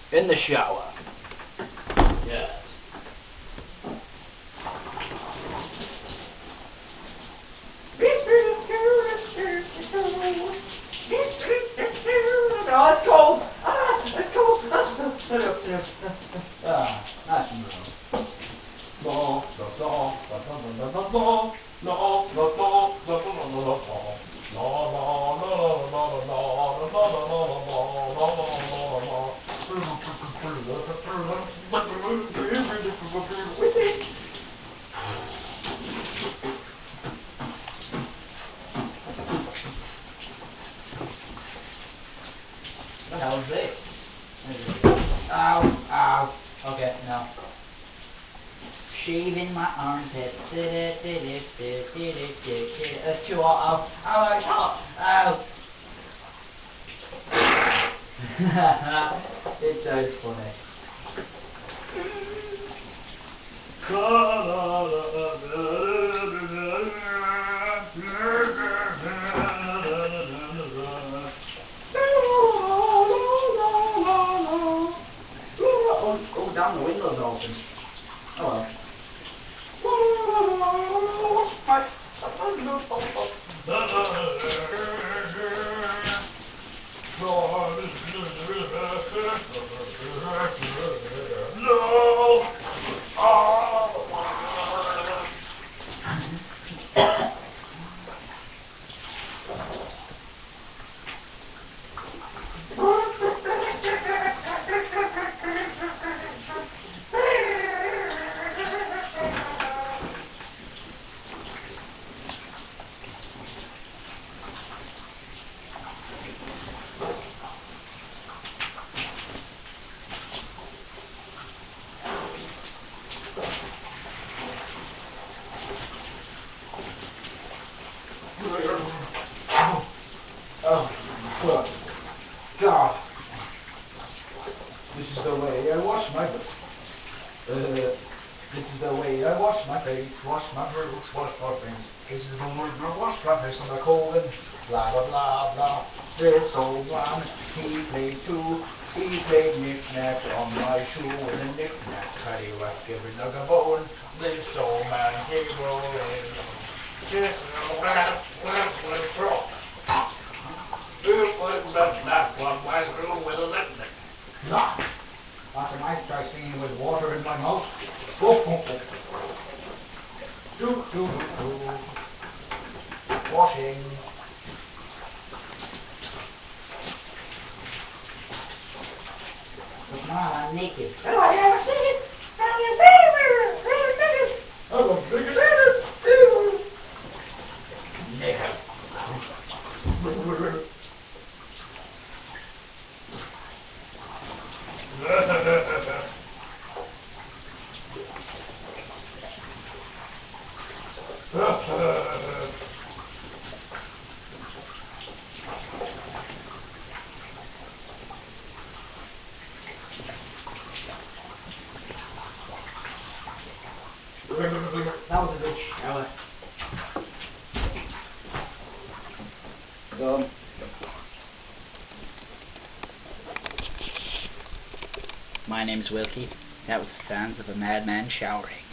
In the shower. Yes. Oh, it's cold! Ah, it's cold! Ah, nice and warm. What the hell is this? Ow, ow. Okay, no. Shaving my armpit. That's too hot. Ow, ow, it's hot. Ow. It sounds funny. Oh, damn, the window's open. Oh well. Oh, fuck. God. This is the way I wash my face. This is the way I wash my face, wash my boots, wash my things. This is the way I wash my face on the cold and blah blah blah blah. This old man, he played too. He played knick-knack on my shoe with a knick-knack, paddywhack, every nug a bone. This old man, he rolling. After I try singing with water in my mouth. Washing. Look, man, I'm naked. Oh, I am naked. I'm naked. That was a good shower. Done. My name's Wilkie. That was the sounds of a madman showering.